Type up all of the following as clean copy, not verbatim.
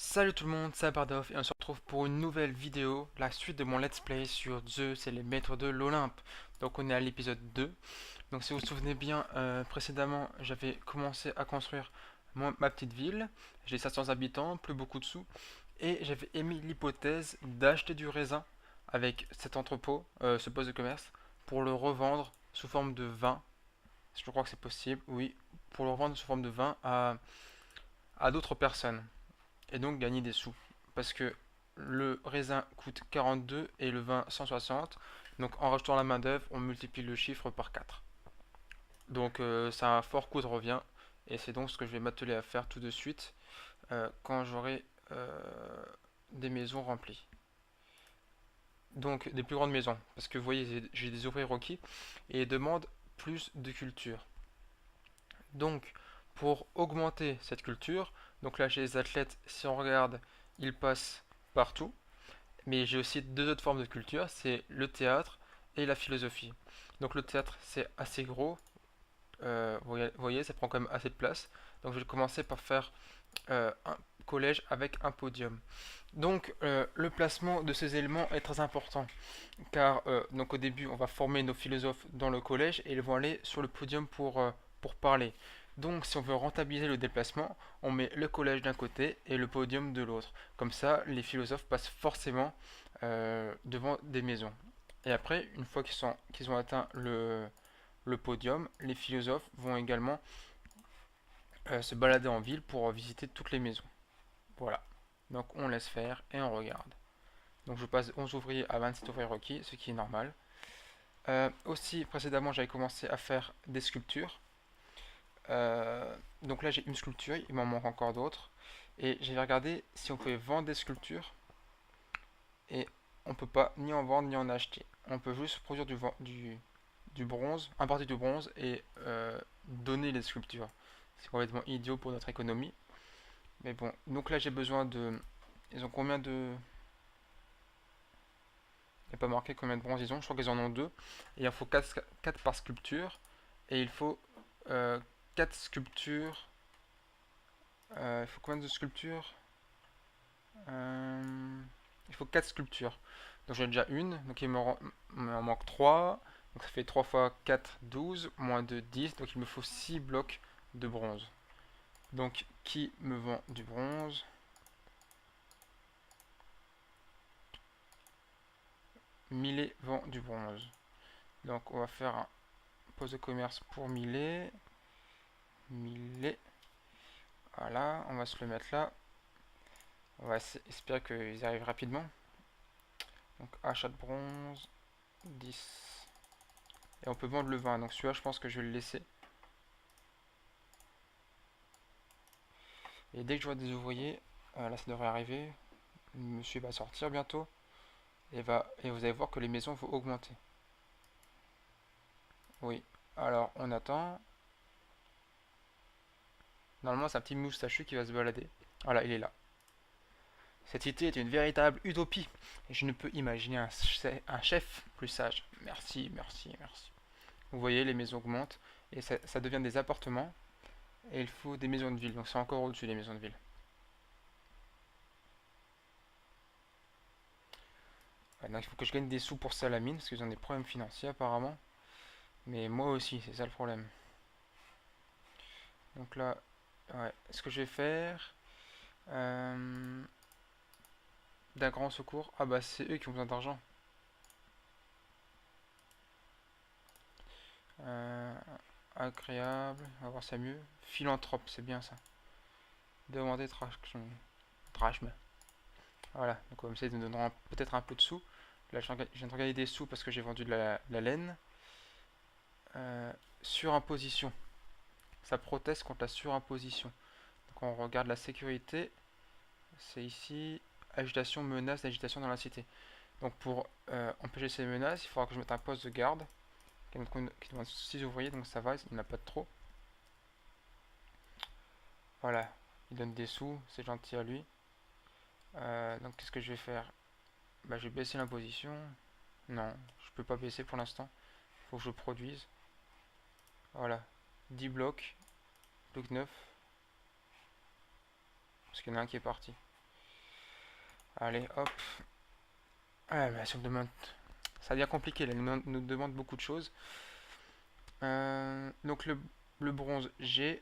Salut tout le monde, c'est Bardoff et on se retrouve pour une nouvelle vidéo, la suite de mon let's play sur Zeus et les maîtres de l'Olympe. Donc on est à l'épisode 2. Donc si vous vous souvenez bien, précédemment j'avais commencé à construire ma petite ville. J'ai 500 habitants, plus beaucoup de sous. Et j'avais émis l'hypothèse d'acheter du raisin avec cet entrepôt, ce poste de commerce, pour le revendre sous forme de vin. Je crois que c'est possible, oui, pour le revendre sous forme de vin à d'autres personnes et donc gagner des sous. Parce que le raisin coûte 42 et le vin 160. Donc en rajoutant la main d'œuvre, on multiplie le chiffre par 4. Donc ça a un fort coût de revient. Et c'est donc ce que je vais m'atteler à faire tout de suite quand j'aurai des maisons remplies. Donc des plus grandes maisons. Parce que vous voyez, j'ai des ouvriers requis et ils demandent plus de culture. Donc pour augmenter cette culture, donc là chez les athlètes, si on regarde, ils passent partout. Mais j'ai aussi deux autres formes de culture, c'est le théâtre et la philosophie. Donc le théâtre, c'est assez gros, vous voyez, ça prend quand même assez de place. Donc je vais commencer par faire un collège avec un podium. Donc le placement de ces éléments est très important, car donc au début, on va former nos philosophes dans le collège et ils vont aller sur le podium pour parler. Donc si on veut rentabiliser le déplacement, on met le collège d'un côté et le podium de l'autre. Comme ça, les philosophes passent forcément devant des maisons. Et après, une fois qu'ils ont atteint le podium, les philosophes vont également se balader en ville pour visiter toutes les maisons. Voilà. Donc on laisse faire et on regarde. Donc je passe 11 ouvriers à 27 ouvriers requis, ce qui est normal. Aussi, précédemment, j'avais commencé à faire des sculptures. Donc là, j'ai une sculpture, il m'en manque encore d'autres. Et j'ai regardé si on pouvait vendre des sculptures. Et on peut pas ni en vendre ni en acheter. On peut juste produire du bronze, un parti du bronze et donner les sculptures. C'est complètement idiot pour notre économie. Mais bon, donc là j'ai besoin de... Ils ont combien de... Il n'y a pas marqué combien de bronze ils ont, je crois qu'ils en ont deux. Et il en faut 4 par sculpture. Et il faut 4 sculptures. Il faut combien de sculptures Il faut 4 sculptures. Donc j'en ai déjà une, donc m'en manque 3. Donc ça fait 3 fois 4, 12, moins 2, 10. Donc il me faut 6 blocs de bronze. Donc qui me vend du bronze? Millet vend du bronze. Donc on va faire un poste de commerce pour Millet. Millet. Voilà, on va se le mettre là. On va espérer qu'ils arrivent rapidement. Donc achat de bronze, 10. Et on peut vendre le vin. Donc celui-là, je pense que je vais le laisser. Et dès que je vois des ouvriers, là ça devrait arriver. Le monsieur va sortir bientôt. Et vous allez voir que les maisons vont augmenter. Oui. Alors on attend. Normalement c'est un petit moustachu qui va se balader. Voilà, il est là. Cette cité est une véritable utopie. Et je ne peux imaginer un chef plus sage. Merci, merci, merci. Vous voyez, les maisons augmentent. Et ça devient des appartements. Et il faut des maisons de ville. Donc c'est encore au-dessus des maisons de ville. Ouais, donc il faut que je gagne des sous pour Salamine. Parce qu'ils ont des problèmes financiers apparemment. Mais moi aussi, c'est ça le problème. Donc là, ouais, ce que je vais faire... euh, d'un grand secours. Ah bah c'est eux qui ont besoin d'argent. Euh, agréable, on va voir ça mieux. Philanthrope, c'est bien ça. Demander drachme. Voilà, donc comme ça ils nous donneront peut-être un peu de sous. Là je viens de regarder des sous parce que j'ai vendu de la laine. Euh, Surimposition. Ça proteste contre la surimposition. Donc on regarde la sécurité. C'est ici. Agitation, menace d'agitation dans la cité. Donc pour empêcher ces menaces, il faudra que je mette un poste de garde qui demande 6 ouvriers, donc ça va, il n'y en a pas de trop. Voilà, il donne des sous, c'est gentil à lui. Donc qu'est-ce que je vais faire? Bah je vais baisser l'imposition. Non, je peux pas baisser pour l'instant. Faut que je produise. Voilà, 10 blocs, bloc 9. Parce qu'il y en a un qui est parti. Allez, hop. Ah, mais si on me demande... Ça devient compliqué, là, nous demande beaucoup de choses. Donc le bronze, j'ai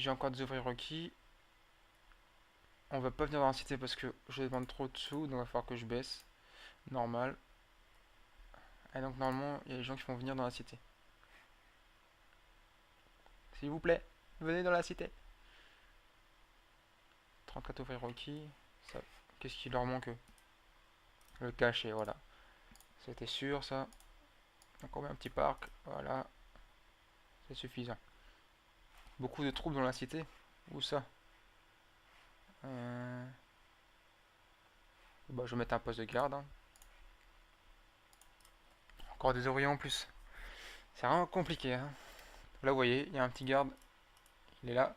encore des ouvriers requis. On va pas venir dans la cité parce que je demande trop de sous, donc il va falloir que je baisse. Normal. Et donc normalement, il y a des gens qui vont venir dans la cité. S'il vous plaît, venez dans la cité. 34 ouvriers requis. Ça, qu'est-ce qui leur manque? Le cachet, voilà. C'était sûr ça. Donc on met un petit parc, voilà. C'est suffisant. Beaucoup de troupes dans la cité. Où ça? Bah, je vais mettre un poste de garde, hein. Encore des ouvriers en plus. C'est vraiment compliqué, hein. Là, vous voyez, il y a un petit garde. Il est là.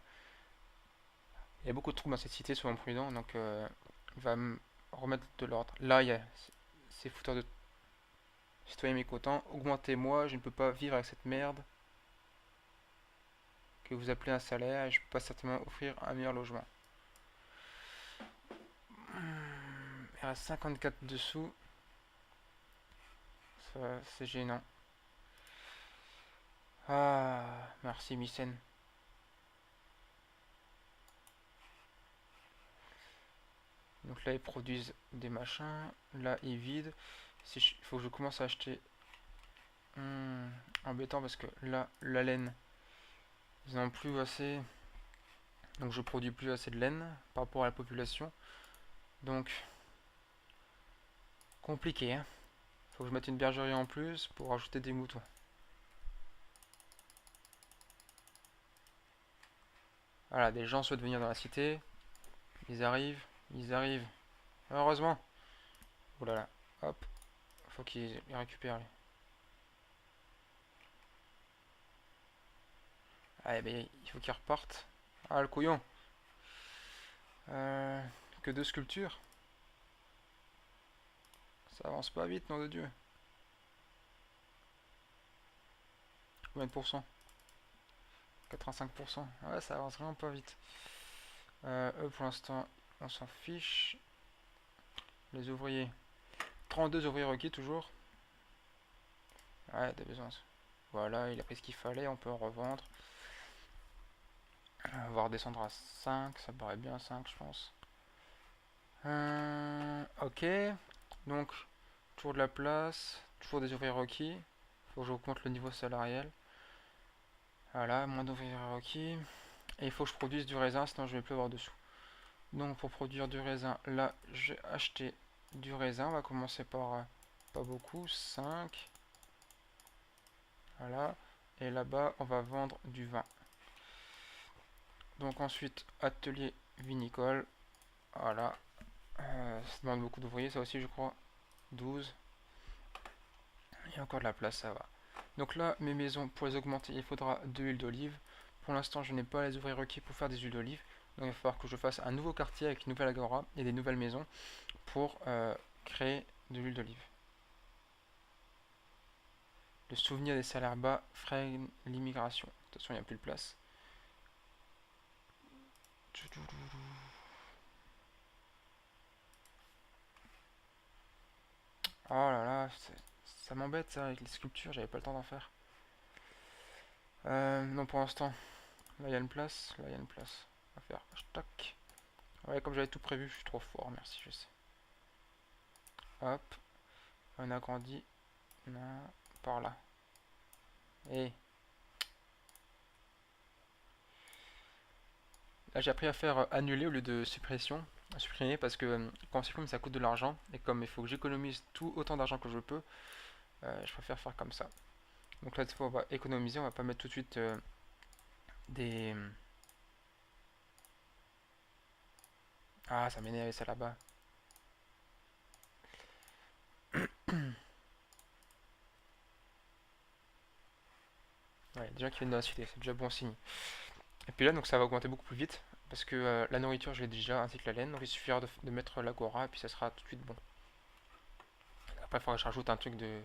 Il y a beaucoup de troupes dans cette cité, soyons prudents. Donc, il va me remettre de l'ordre. Là, il y a ces fouteurs de citoyens mécontents. Augmentez-moi, je ne peux pas vivre avec cette merde que vous appelez un salaire et je peux pas certainement offrir un meilleur logement. Il reste 54 dessous. Ça, c'est gênant. Ah, merci Mycène. Donc là, ils produisent des machins. Là, ils vident. Il faut que je commence à acheter. Embêtant parce que là, la laine, ils n'en ont plus assez. Donc je produis plus assez de laine par rapport à la population. Donc, compliqué, hein. Faut que je mette une bergerie en plus pour rajouter des moutons. Voilà, des gens souhaitent venir dans la cité. Ils arrivent, ils arrivent. Heureusement. Oh là là, hop. Faut qu'ils les récupèrent. Ah, ben, il faut qu'ils repartent. Ah, le couillon. Que deux sculptures. Ça avance pas vite, nom de Dieu. Combien de pourcents? 85%. Ouais, ça avance vraiment pas vite. Eux, pour l'instant, on s'en fiche. Les ouvriers. 32 ouvriers requis, toujours. Ouais, des besoins. Voilà, il a pris ce qu'il fallait, on peut en revendre. On va redescendre à 5, ça me paraît bien 5, je pense. Ok. Donc, toujours de la place, toujours des ouvriers requis. Faut que j'augmente le niveau salarial. Voilà, moins d'ouvriers requis. Et il faut que je produise du raisin, sinon je vais plus avoir de sous. Donc pour produire du raisin, là j'ai acheté du raisin. On va commencer par pas beaucoup, 5. Voilà. Et là-bas, on va vendre du vin. Donc ensuite, atelier vinicole. Voilà. Ça demande beaucoup d'ouvriers, ça aussi je crois. 12. Il y a encore de la place, ça va. Donc là, mes maisons, pour les augmenter, il faudra de l'huile d'olive. Pour l'instant, je n'ai pas les ouvriers requis pour faire des huiles d'olive. Donc il va falloir que je fasse un nouveau quartier avec une nouvelle agora et des nouvelles maisons pour créer de l'huile d'olive. Le souvenir des salaires bas freine l'immigration. De toute façon, il n'y a plus de place. Oh là là, ça m'embête ça avec les sculptures, j'avais pas le temps d'en faire. Non, pour l'instant, là il y a une place, là il y a une place. On va faire tac. Ouais, comme j'avais tout prévu, je suis trop fort, merci, je sais. Hop, on agrandit. Non, par là. Et là j'ai appris à faire annuler au lieu de suppression. Supprimer parce que quand on supprime ça coûte de l'argent. Et comme il faut que j'économise tout autant d'argent que je peux, je préfère faire comme ça. Donc là cette fois on va économiser, on va pas mettre tout de suite des... Ah, ça m'énerve ça là-bas. Ouais, déjà qui viennent de la cité, c'est déjà bon signe. Et puis là, donc ça va augmenter beaucoup plus vite, parce que la nourriture, je l'ai déjà, ainsi que la laine, donc il suffira de mettre l'agora, et puis ça sera tout de suite bon. Après, il faudra que je rajoute un truc de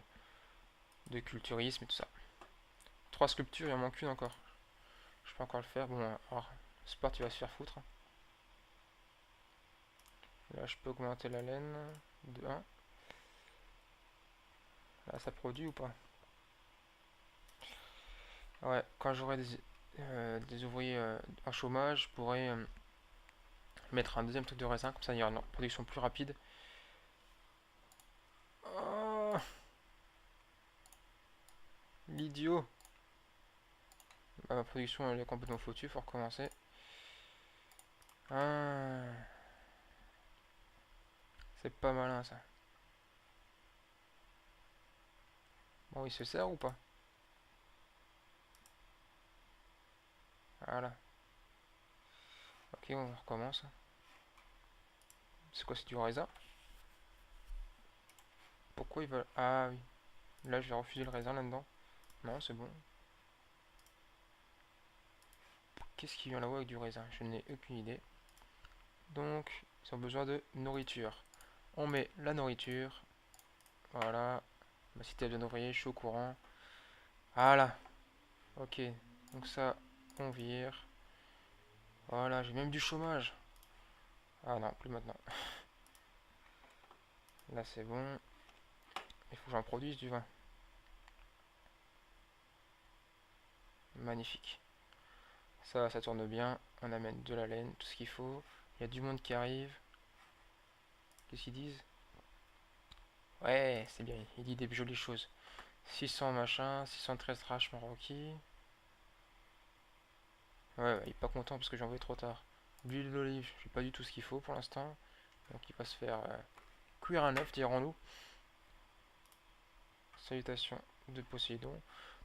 culturisme et tout ça. 3 sculptures, il en manque une encore. Je peux encore le faire. Bon, alors, Sport, il va se faire foutre. Là, je peux augmenter la laine de 1. Là, ça produit ou pas? Ouais, quand j'aurai des ouvriers en chômage, je pourrais mettre un deuxième truc de raisin, comme ça il y aura une production plus rapide. Oh, l'idiot! Bah, ma production elle est complètement foutue, faut recommencer. Ah, c'est pas malin ça. Bon, il se sert ou pas? Voilà. Ok, on recommence. C'est quoi, c'est du raisin? Pourquoi ils veulent... Ah oui. Là, je vais refuser le raisin là-dedans. Non, c'est bon. Qu'est-ce qui vient là-haut avec du raisin? Je n'ai aucune idée. Donc, ils ont besoin de nourriture. On met la nourriture. Voilà. Ma cité de ouvrier, je suis au courant. Voilà. Ok. Donc ça, on vire. Voilà, j'ai même du chômage. Ah non, plus maintenant. Là, c'est bon. Il faut que j'en produise du vin. Magnifique. Ça tourne bien. On amène de la laine, tout ce qu'il faut. Il y a du monde qui arrive. Qu'est-ce qu'ils disent? Ouais, c'est bien. Il dit des jolies choses. 600 machin, 613 trash Marocchi. Ouais, il est pas content parce que j'ai envoyé trop tard. L'huile d'olive, j'ai pas du tout ce qu'il faut pour l'instant. Donc il va se faire cuire un œuf, dirons-nous. Salutations de Poséidon.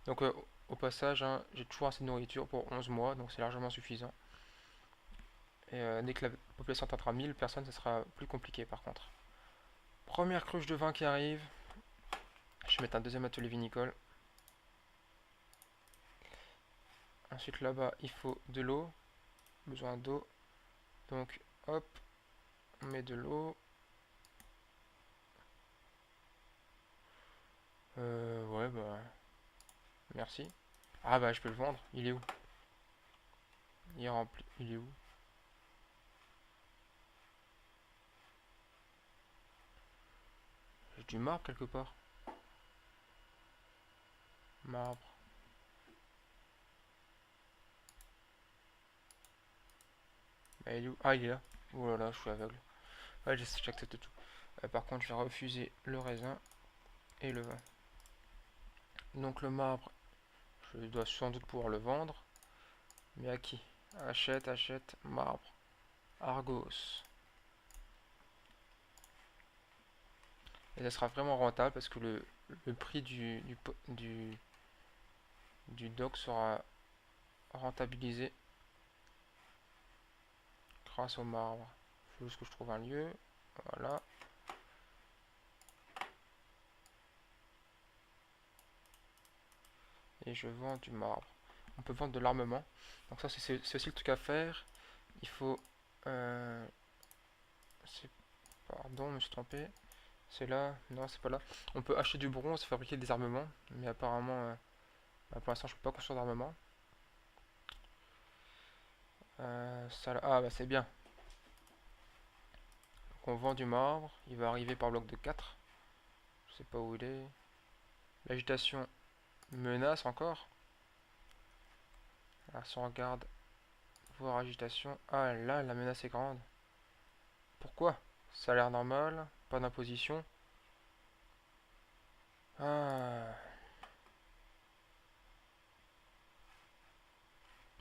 Donc au passage, hein, j'ai toujours assez de nourriture pour 11 mois, donc c'est largement suffisant. Et dès que la population atteindra 1000 personnes, ça sera plus compliqué par contre. Première cruche de vin qui arrive. Je vais mettre un deuxième atelier vinicole. Ensuite là-bas, il faut de l'eau. Besoin d'eau. Donc hop, on met de l'eau. Ouais, bah merci. Ah bah je peux le vendre. Il est où? Il est rempli. Il est où? J'ai du marbre quelque part. Marbre. Bah, il est où? Ah, il est là. Oh là là, je suis aveugle. Ouais, j'accepte tout. Par contre, je vais refuser le raisin et le vin. Donc le marbre, je dois sans doute pouvoir le vendre. Mais à qui? Achète, achète, marbre. Argos. Et ça sera vraiment rentable parce que le prix du dock sera rentabilisé grâce au marbre. Il faut juste que je trouve un lieu. Voilà. Et je vends du marbre. On peut vendre de l'armement. Donc ça c'est aussi le truc à faire. Il faut... Euh, pardon, je me suis trompé. C'est là? Non, c'est pas là. On peut acheter du bronze et fabriquer des armements. Mais apparemment, bah, pour l'instant, je peux pas construire d'armement. Ça, ah, bah c'est bien. Donc on vend du marbre. Il va arriver par bloc de 4. Je sais pas où il est. L'agitation menace encore. Alors si on regarde, voir agitation. Ah là, la menace est grande. Pourquoi? Ça a l'air normal. Pas d'imposition. Ah,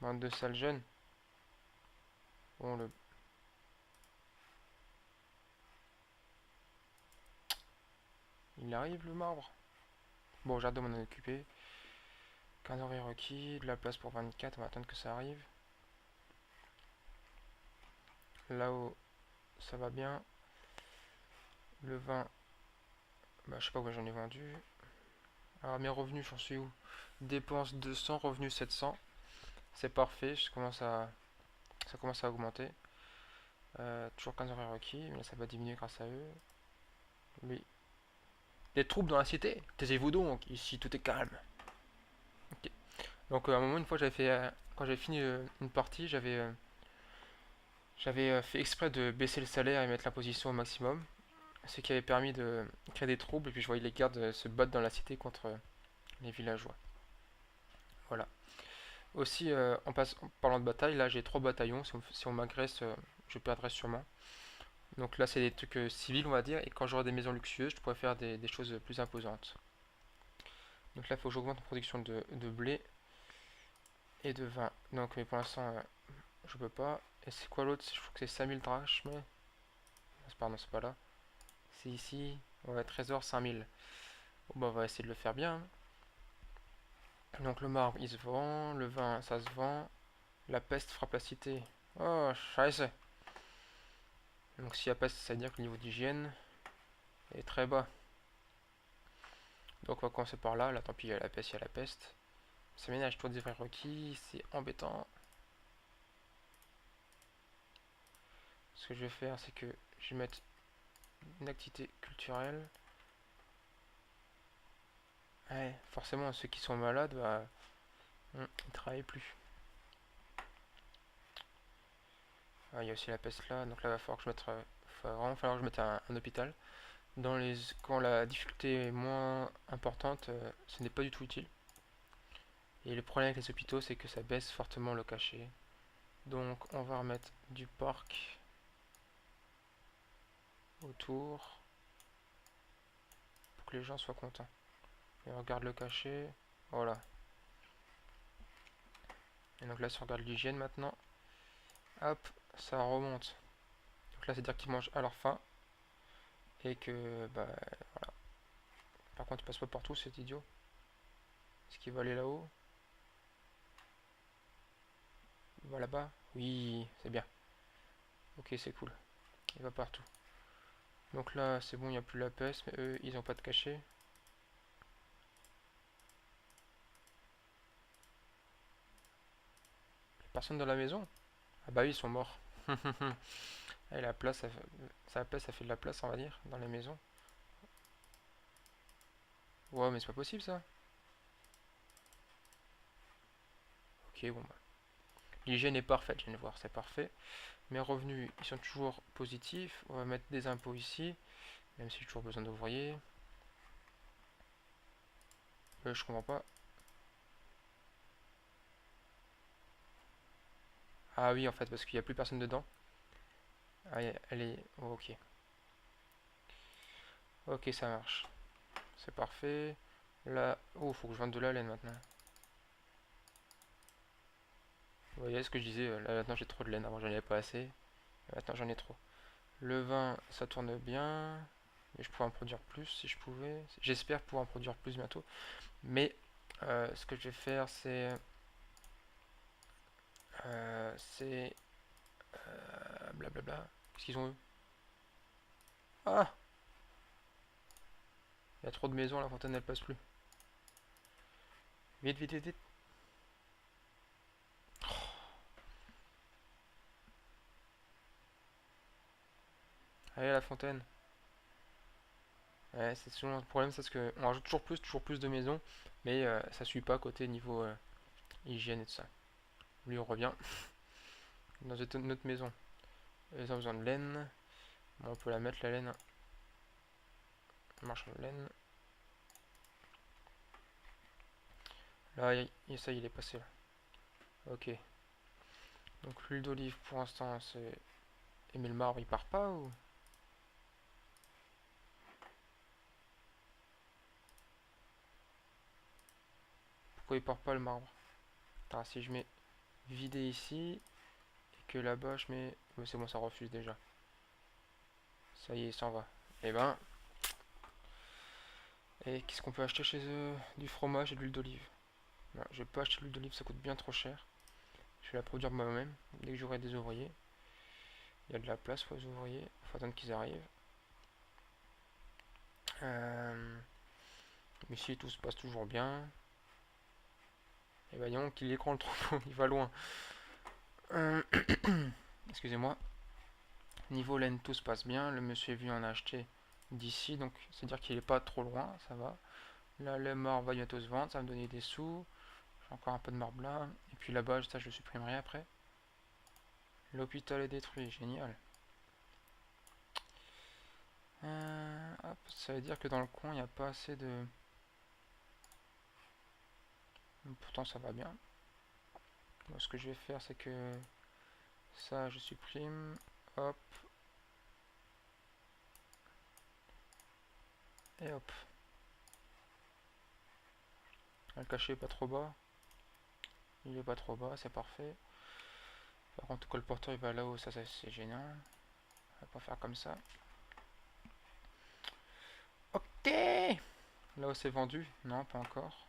bande de sales jeunes. Bon, il arrive le marbre. Bon, j'ai hâte de m'en occuper. 15 oreilles requis, de la place pour 24, on va attendre que ça arrive. Là-haut, ça va bien. Le vin, bah, je sais pas où j'en ai vendu. Alors mes revenus, j'en suis où? Dépenses 200, revenus 700. C'est parfait, ça commence à augmenter. Toujours 15 oreilles requis, mais là, ça va diminuer grâce à eux. Oui. Des troupes dans la cité? Taisez-vous donc, ici tout est calme. Ok. Donc à un moment, une fois, j'avais fait, quand j'avais fini une partie, J'avais fait exprès de baisser le salaire et mettre l'imposition au maximum, ce qui avait permis de créer des troubles, et puis je voyais les gardes se battre dans la cité contre les villageois. Voilà. Aussi, en parlant de bataille, là j'ai 3 bataillons, si on m'agresse, je perdrai sûrement. Donc là c'est des trucs civils on va dire, et quand j'aurai des maisons luxueuses, je pourrais faire des choses plus imposantes. Donc là il faut que j'augmente ma production de blé et de vin. Donc mais pour l'instant je peux pas. Et c'est quoi l'autre? Je crois que c'est 5000 drachmes. Pardon, c'est pas là. C'est ici. Ouais, trésor 5000. Bon, bah, on va essayer de le faire bien, hein. Donc le marbre, il se vend. Le vin, ça se vend. La peste frappe la cité. Oh, scheiße. Donc s'il y a peste, ça veut dire que le niveau d'hygiène est très bas. Donc on va commencer par là. Là, tant pis, il y a la peste, il y a la peste. Ça ménage toi des vrais requis. C'est embêtant. Ce que je vais faire, c'est que je vais mettre une activité culturelle. Ouais, forcément, ceux qui sont malades, bah, ils travaillent plus. Ah, il y a aussi la peste là, donc là, il va falloir que je mette, va vraiment falloir que je mette un hôpital. Quand la difficulté est moins importante, ce n'est pas du tout utile. Et le problème avec les hôpitaux, c'est que ça baisse fortement le cachet. Donc, on va remettre du parc autour pour que les gens soient contents. Et on regarde le cachet, voilà. Et donc là, si on regarde l'hygiène maintenant, hop, ça remonte. Donc là, c'est-à-dire qu'ils mangent à leur faim et que, bah, voilà. Par contre, il passe pas partout, c'est idiot. Est-ce qu'il va aller là-haut? Il va là-bas? Oui, c'est bien. Ok, c'est cool. Il va partout. Donc là, c'est bon, il n'y a plus la peste, mais eux, ils n'ont pas de cachet. Personne dans la maison? Ah bah oui, ils sont morts. Et la place, ça peste, ça fait de la place, on va dire, dans les maisons. Ouais, mais c'est pas possible ça. Ok, bon bah. L'hygiène est parfaite, je viens de voir, c'est parfait. Mes revenus, ils sont toujours positifs. On va mettre des impôts ici, même si j'ai toujours besoin d'ouvriers. Je comprends pas. Ah oui, en fait, parce qu'il n'y a plus personne dedans. Ah, elle est... oh, ok. Ok, ça marche. C'est parfait. Là... Oh, faut que je vende de la laine maintenant. Vous voyez ce que je disais, là maintenant j'ai trop de laine. Avant j'en avais pas assez. Maintenant j'en ai trop. Le vin, ça tourne bien. Mais je pourrais en produire plus si je pouvais. J'espère pouvoir en produire plus bientôt. Mais ce que je vais faire, c'est blablabla. Qu'est-ce qu'ils ont eux? Ah! Il y a trop de maisons, la fontaine elle passe plus. Vite, vite, vite, vite. Allez, la fontaine. Ouais, c'est souvent le problème, c'est parce qu'on rajoute toujours plus de maisons, mais ça suit pas côté niveau hygiène et tout ça. Lui, on revient dans notre maison. Ils ont besoin de laine. Bon, on peut la mettre, la laine. Marchand de laine. Là, ça, il est passé là. Ok. Donc, l'huile d'olive, pour l'instant, c'est. Et mais le marbre, il part pas ou. Pourquoi il part pas le marbre? Attends, si je mets vider ici, et que là-bas, je mets. Ouais, c'est bon, ça refuse déjà. Ça y est, il s'en va. Et ben. Et qu'est-ce qu'on peut acheter chez eux? Du fromage et de l'huile d'olive. Non, je vais pas acheter l'huile d'olive, ça coûte bien trop cher. Je vais la produire moi-même dès que j'aurai des ouvriers. Il y a de la place pour les ouvriers. Il faut attendre qu'ils arrivent. Mais si tout se passe toujours bien. Et voyons qu'il écran le troupeau, il va loin. Excusez-moi. Niveau laine, tout se passe bien. Le monsieur est venu en acheter d'ici, donc c'est-à-dire qu'il est pas trop loin, ça va. Là, le marbre va bientôt se vendre, ça va me donner des sous. J'ai encore un peu de marbre là. Et puis là-bas, ça je le supprimerai après. L'hôpital est détruit, génial. Hop, ça veut dire que dans le coin, il n'y a pas assez de... Pourtant, ça va bien. Donc, ce que je vais faire, c'est que ça, je supprime. Hop. Et hop. Le cachet est pas trop bas. Il est pas trop bas, c'est parfait. Par contre, le colporteur il va là-haut, ça c'est gênant. On va pas faire comme ça. Ok. Là-haut c'est vendu. Non, pas encore.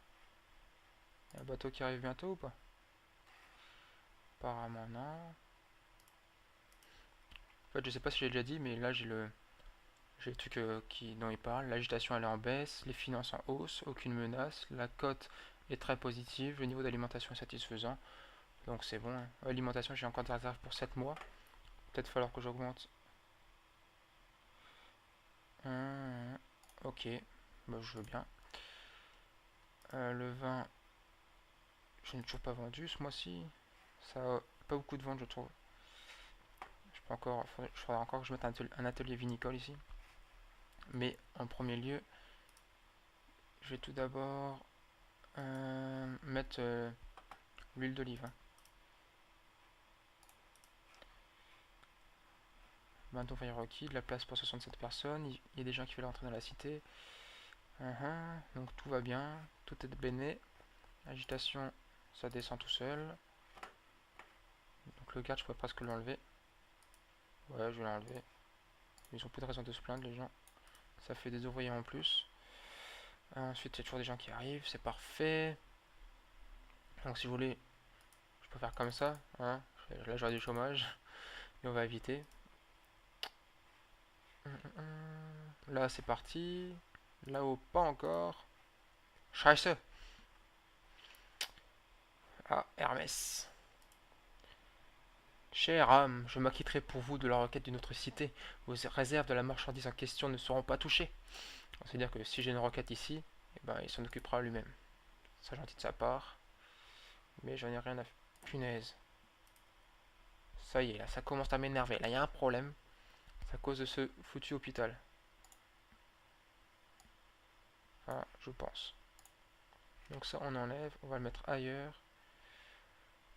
Il y a un bateau qui arrive bientôt ou pas? Apparemment non. En fait, je sais pas si j'ai déjà dit, mais là j'ai le truc dont il parle. L'agitation elle est en baisse, les finances en hausse, aucune menace, la cote est très positive, le niveau d'alimentation est satisfaisant. Donc c'est bon, hein. Alimentation, j'ai encore des réserves pour 7 mois. Peut-être falloir que j'augmente. Ok, bah, je veux bien. Le vin, je n'ai toujours pas vendu ce mois-ci. Ça a pas beaucoup de ventes, je trouve. Je faudrait encore que je mette un atelier vinicole ici. Mais en premier lieu, je vais tout d'abord mettre l'huile d'olive. Bientôt Fire requis, de la place pour 67 personnes. Il y a des gens qui veulent rentrer dans la cité. Donc tout va bien, tout est béné. Agitation, ça descend tout seul. Donc le garde, je pourrais presque l'enlever. Ouais, je vais l'enlever. Ils ont plus de raison de se plaindre, les gens. Ça fait des ouvriers en plus. Ensuite, il y a toujours des gens qui arrivent, c'est parfait. Donc si vous voulez, je peux faire comme ça. Hein. Là, j'aurai du chômage. Et on va éviter. Là, c'est parti. Là-haut, pas encore. Scheiße. Ah, Hermès. Cher homme, je m'acquitterai pour vous de la requête d'une autre cité. Vos réserves de la marchandise en question ne seront pas touchées. C'est-à-dire que si j'ai une requête ici, eh ben, il s'en occupera lui-même. C'est gentil de sa part. Mais j'en ai rien à... Punaise. Ça y est, là, ça commence à m'énerver. Là, il y a un problème. C'est à cause de ce foutu hôpital. Ah, je pense. Donc ça, on enlève. On va le mettre ailleurs.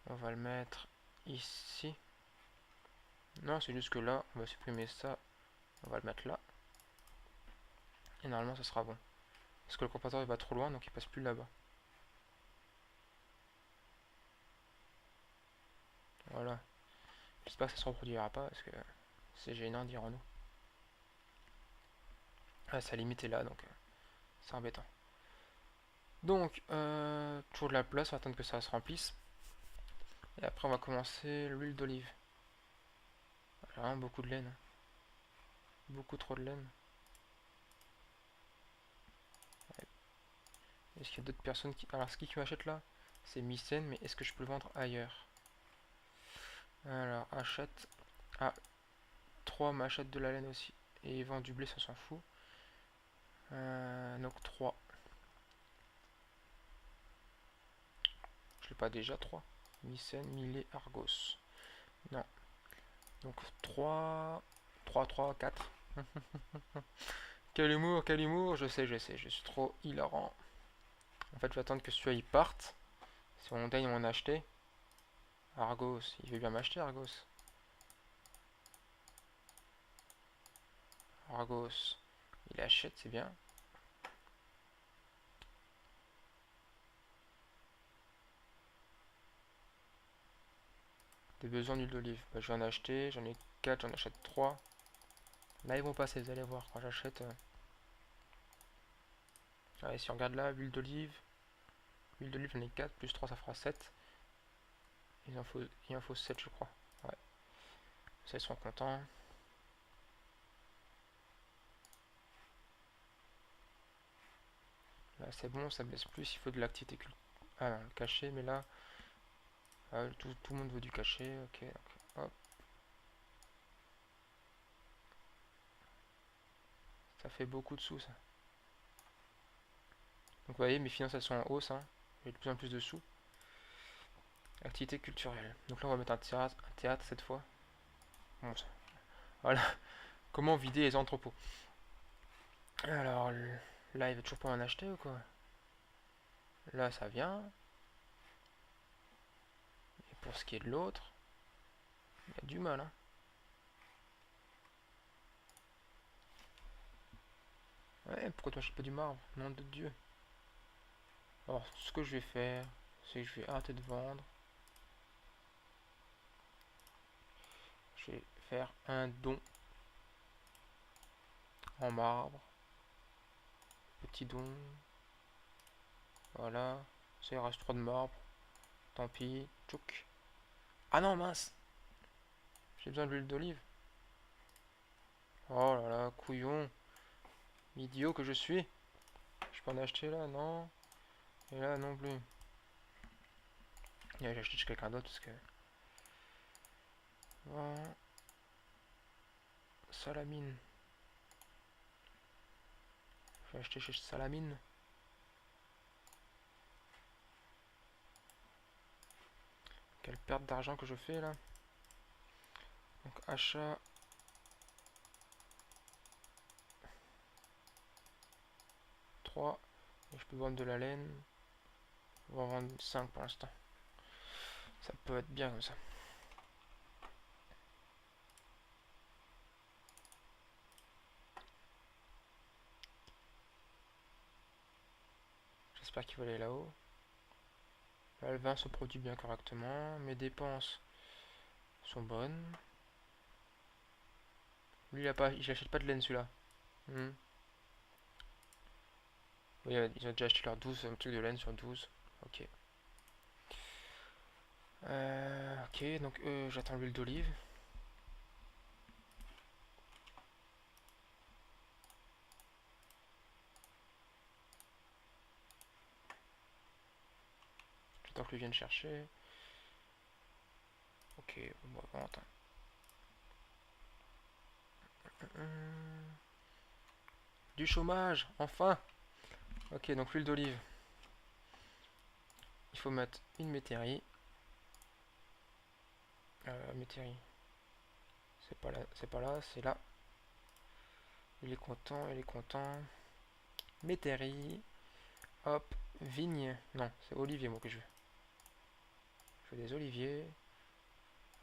On va le mettre ici. Non, c'est juste que là, on va supprimer ça. On va le mettre là. Et normalement, ça sera bon. Parce que le comporteur il va trop loin, donc il passe plus là-bas. Voilà. J'espère que ça se reproduira pas, parce que c'est gênant, dirons-nous. Ah, sa limite est là, donc c'est embêtant. Donc, toujours de la place, on va attendre que ça se remplisse. Et après, on va commencer l'huile d'olive. Voilà, beaucoup de laine. Beaucoup trop de laine. Est-ce qu'il y a d'autres personnes qui... Alors, ce qui m'achète là, c'est Mycène, mais est-ce que je peux le vendre ailleurs? Alors, achète... Ah, 3 m'achètent de la laine aussi. Et vend du blé, ça s'en fout. Donc 3. Je l'ai pas déjà 3. Mycène, Millet, Argos. Non. Donc 3, 3, 3, 4. Quel humour, je sais, je suis trop hilarant. En fait, je vais attendre que celui-là il parte. Si on daigne m'en acheter. Argos, il veut bien m'acheter, Argos. Argos, il achète, c'est bien. Des besoins d'huile d'olive. Bah, je vais en acheter, j'en ai 4, j'en achète 3. Là, ils vont passer, vous allez voir, quand j'achète. Allez, si on regarde là, huile d'olive, j'en ai 4, plus 3, ça fera 7. Il en faut 7, je crois. Ouais. Ça, ils sont contents. Là, c'est bon, ça baisse plus. Il faut de l'activité Ah non, le cachet, mais là, tout le monde veut du cachet. Ok, donc, hop. Ça fait beaucoup de sous, ça. Donc, vous voyez, mes finances, elles sont en hausse. Hein. J'ai de plus en plus de sous. Activité culturelle. Donc là, on va mettre un théâtre cette fois. Voilà. Comment vider les entrepôts. Alors, là, il veut toujours pas en acheter ou quoi? Là, ça vient. Et pour ce qui est de l'autre, il y a du mal, hein. Ouais, pourquoi tu m'achètes pas du marbre? Nom de Dieu. Alors, ce que je vais faire, c'est que je vais arrêter de vendre. Je vais faire un don en marbre. Petit don. Voilà. Ça, il reste 3 de marbre. Tant pis. Tchouk. Ah non, mince. J'ai besoin d'huile d'olive. Oh là là, couillon. Idiot que je suis. Je peux en acheter là, non. Et là, non plus. J'ai acheté chez quelqu'un d'autre parce que... Voilà. Salamine. Je vais acheter chez Salamine. Quelle perte d'argent que je fais là. Donc achat. Et je peux vendre de la laine. On va vendre 5 pour l'instant. Ça peut être bien comme ça. J'espère qu'il va aller là-haut. Là, le vin se produit bien correctement. Mes dépenses sont bonnes. Lui, il achète pas de laine celui-là. Hmm. Oui, ils ont déjà acheté leur 12, un truc de laine sur 12. Ok. Ok, donc j'attends l'huile d'olive. J'attends que lui vienne chercher. Ok, on va vendre. Du chômage, enfin. Ok, donc l'huile d'olive. Il faut mettre une métairie. Métairie. C'est pas là, c'est là. Il est content, il est content. Métairie. Hop, vigne. Non, c'est olivier moi que je veux. Je veux des oliviers.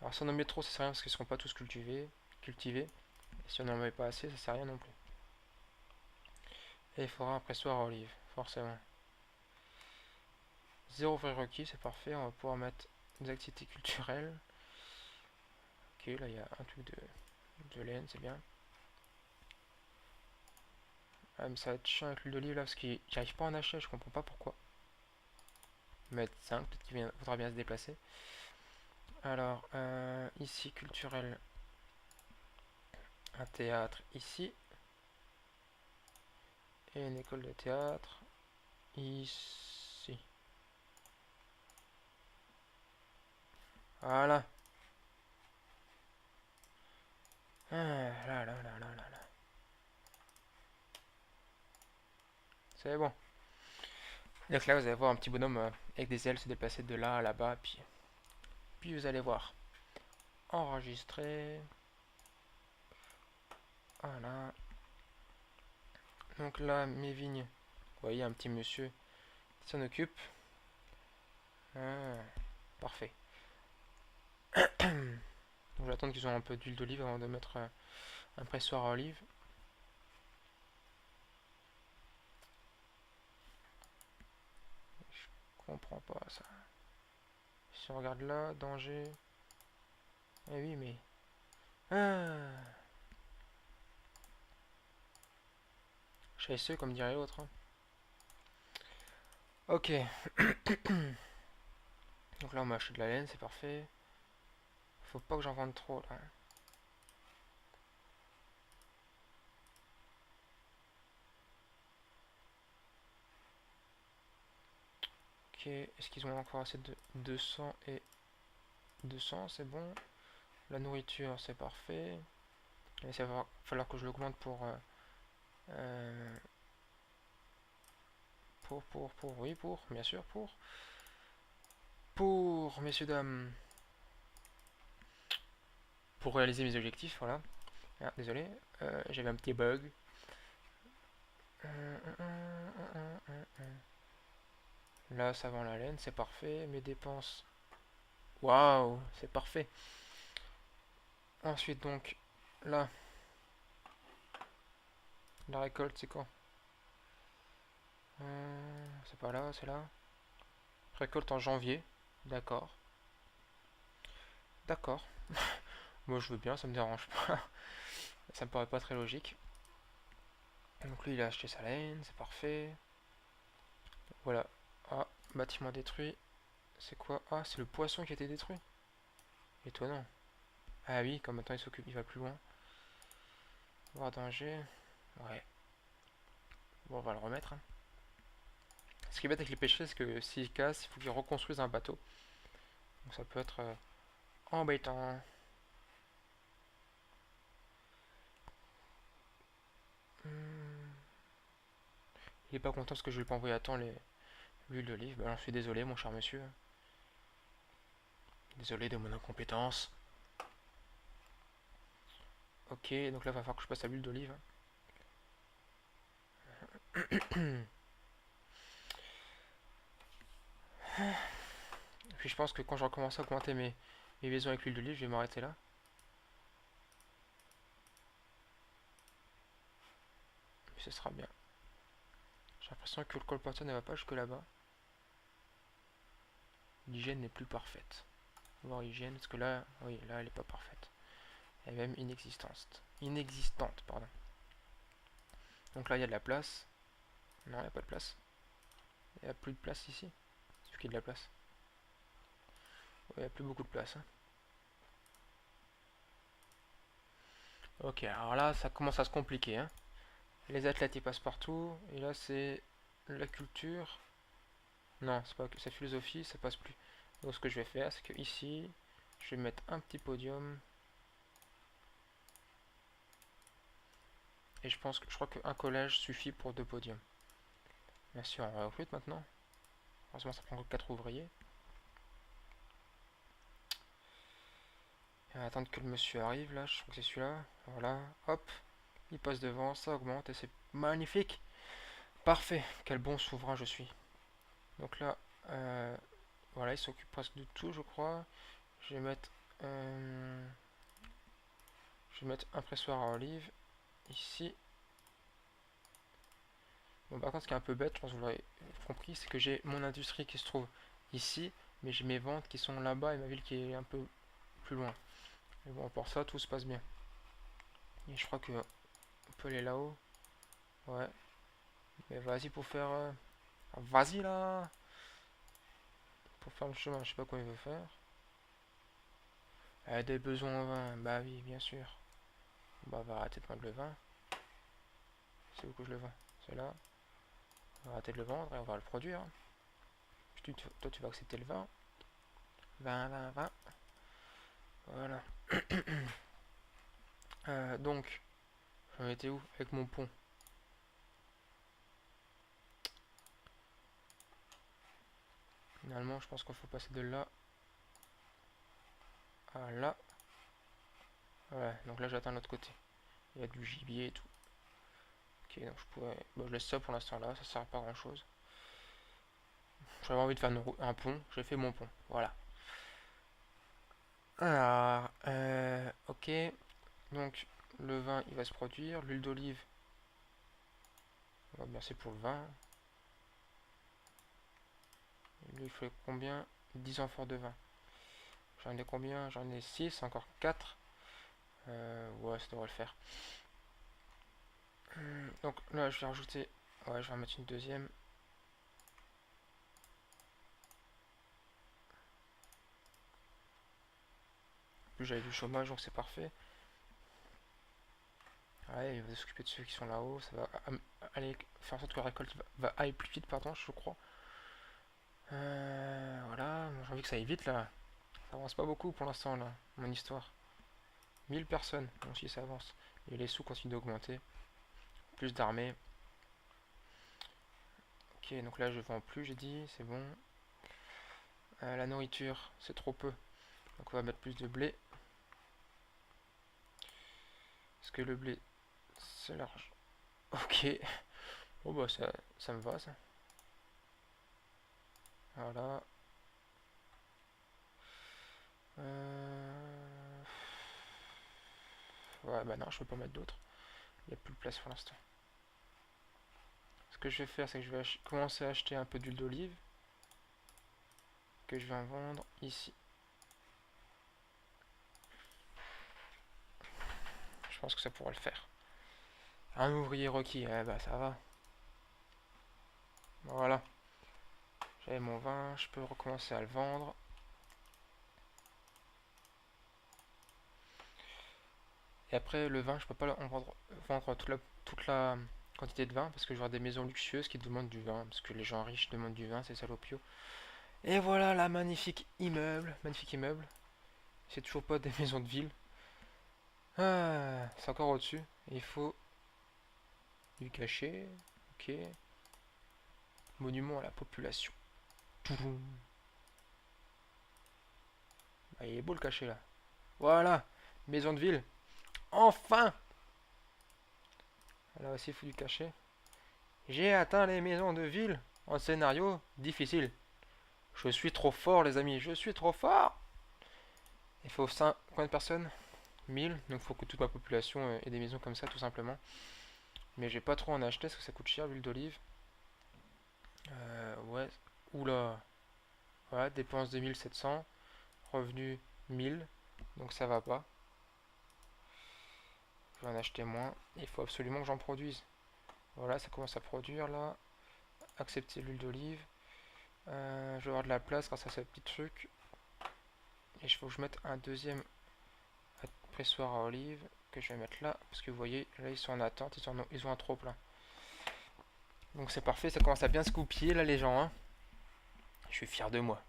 Alors si on en met trop, ça sert à rien parce qu'ils ne seront pas tous cultivés. Et si on n'en met pas assez, ça sert à rien non plus. Et il faudra un pressoir à olive, forcément. Zéro frais requis, c'est parfait. On va pouvoir mettre des activités culturelles. Ok, là il y a un truc de laine, c'est bien. Ah, mais ça va être chiant avec l'huile d'olive là parce que j'arrive pas à en acheter, je comprends pas pourquoi. Mettre 5, peut-être qu'il faudra bien se déplacer. Alors, ici, culturel, un théâtre ici. Et une école de théâtre ici. Voilà. Ah, là, là, là, là, là, là. C'est bon. Donc là, vous allez voir un petit bonhomme avec des ailes se déplacer de là à là-bas. Puis vous allez voir. Enregistrer. Voilà. Donc là, mes vignes. Vous voyez un petit monsieur qui s'en occupe. Ah, parfait. Donc j'attends qu'ils ont un peu d'huile d'olive avant de mettre un pressoir à olive. Je comprends pas ça. Si on regarde là, danger. Eh oui, mais... Ah, chasseux comme dirait l'autre, hein. Ok. Donc là, on m'a acheté de la laine, c'est parfait. Faut pas que j'en vende trop, là. Ok, est-ce qu'ils ont encore assez de 200 et 200, c'est bon. La nourriture, c'est parfait. Et ça va falloir que je l'augmente euh, oui, bien sûr, pour, messieurs, dames. pour réaliser mes objectifs, voilà. Ah, désolé, j'avais un petit bug. Là, ça vend la laine, c'est parfait. Mes dépenses, waouh, c'est parfait. Ensuite, donc, là, la récolte, c'est quand? C'est pas là, c'est là. Récolte en janvier, d'accord. D'accord. Moi, je veux bien, ça me dérange pas. Ça me paraît pas très logique. Donc lui, il a acheté sa laine, c'est parfait. Voilà. Ah, bâtiment détruit. C'est quoi? Ah, c'est le poisson qui a été détruit. Étonnant. Ah oui, comme maintenant il s'occupe, il va plus loin. Voir danger. Ouais. Bon, on va le remettre, hein. Ce qui est bête avec les pêcheries, c'est que s'ils cassent, il faut qu'ils reconstruisent un bateau. Donc ça peut être embêtant. Hmm. Il est pas content parce que je lui ai pas envoyé à temps l'huile d'olive. Bah, j'en suis désolé, mon cher monsieur. Désolé de mon incompétence. Ok, donc là, il va falloir que je passe à l'huile d'olive. Puis je pense que quand je recommence à augmenter mes maisons avec l'huile d'olive, je vais m'arrêter là. Puis ce sera bien. J'ai l'impression que le colporteur ne va pas jusque là-bas. L'hygiène n'est plus parfaite. Voir l'hygiène, parce que là, oui, là, elle n'est pas parfaite. Elle est même inexistante. Inexistante, pardon. Donc là, il y a de la place. Non, il n'y a pas de place. Il n'y a plus de place ici. Sauf qu'il y a de la place. Ouais, il n'y a plus beaucoup de place, hein. Ok, alors là, ça commence à se compliquer, hein. Les athlètes, ils passent partout. Et là, c'est la culture. Non, c'est pas que sa philosophie, ça passe plus. Donc ce que je vais faire, c'est que ici, je vais mettre un petit podium. Et je crois qu'un collège suffit pour 2 podiums. Bien sûr, on recrute maintenant. Heureusement, ça prend que 4 ouvriers. Et on va attendre que le monsieur arrive là, je crois que c'est celui-là. Voilà, hop, il passe devant, ça augmente et c'est magnifique. Parfait, quel bon souverain je suis. Donc là, voilà, il s'occupe presque de tout, je crois. Je vais mettre, euh, je vais mettre un pressoir à olive ici. Bon, par contre, ce qui est un peu bête, je pense que vous l'aurez compris, c'est que j'ai mon industrie qui se trouve ici, mais j'ai mes ventes qui sont là-bas et ma ville qui est un peu plus loin. Mais bon, pour ça, tout se passe bien. Et je crois que on peut aller là-haut. Ouais. Mais vas-y pour faire... Vas-y là. Pour faire le chemin, je sais pas quoi il veut faire. Des besoins en vin. Bah oui, bien sûr. Bah va arrêter de vendre le vin. C'est où que je le vends? C'est là. On va arrêter de le vendre et on va le produire. Toi tu vas accepter le vin. Vin, vin, vin. Voilà. Donc, j'en étais où? Avec mon pont. Finalement, je pense qu'il faut passer de là à là. Ouais, donc là j'atteins l'autre côté. Il y a du gibier et tout. Ok, donc je pourrais... Bon, je laisse ça pour l'instant là, ça sert à pas grand chose. J'avais envie de faire un pont, j'ai fait mon pont. Voilà. Alors, ok. Donc, le vin, il va se produire. L'huile d'olive, on va bien c'est pour le vin. Lui, il faut combien? 10 amphores de vin. J'en ai combien? J'en ai 6, encore 4. Ouais, ça devrait le faire. Donc là, je vais rajouter... Ouais, je vais en mettre une deuxième. En plus, j'avais du chômage, donc c'est parfait. Ouais, il va s'occuper de ceux qui sont là-haut. Ça va aller faire en sorte que la récolte va aller plus vite, pardon, je crois. Voilà, j'ai envie que ça aille vite là. Ça avance pas beaucoup pour l'instant là, mon histoire. 1000 personnes, bon si ça avance. Et les sous continuent d'augmenter. Plus d'armées. Ok, donc là je vends plus, j'ai dit, c'est bon. La nourriture, c'est trop peu. Donc on va mettre plus de blé. Est-ce que le blé, c'est large? Ok. Bon bah ça me va ça. Voilà. Ouais bah non, je peux pas mettre d'autres. Il n'y a plus de place pour l'instant. Ce que je vais faire, c'est que je vais commencer à acheter un peu d'huile d'olive. Que je vais en vendre ici. Je pense que ça pourra le faire. Un ouvrier requis, eh bah ça va. Voilà. J'avais mon vin, je peux recommencer à le vendre. Et après, le vin, je peux pas vendre toute la quantité de vin parce que je vois des maisons luxueuses qui demandent du vin. Parce que les gens riches demandent du vin, c'est salopio. Et voilà la magnifique immeuble. Magnifique immeuble. C'est toujours pas des maisons de ville. Ah, c'est encore au-dessus. Il faut du cachet. Ok. Monument à la population. Touloum. Ah, il est beau le cachet là. Voilà. Maison de ville. Enfin! Là aussi, il faut du cachet. J'ai atteint les maisons de ville en scénario difficile. Je suis trop fort, les amis. Je suis trop fort! Il faut 5... Combien de personnes? 1000. Donc il faut que toute ma population ait des maisons comme ça, tout simplement. Mais j'ai pas trop en acheter parce que ça coûte cher, l'huile d'olive. Ouais. Oula. Voilà, dépenses 2700. Revenus 1000. Donc ça va pas. Je vais en acheter moins. Il faut absolument que j'en produise. Voilà, ça commence à produire là. Accepter l'huile d'olive. Je vais avoir de la place grâce à ce petit truc. Et il faut que je mette un deuxième pressoir à olive que je vais mettre là. Parce que vous voyez, là ils sont en attente. Ils ont un trop plein. Donc c'est parfait, ça commence à bien se goupiller là les gens. Hein. Je suis fier de moi.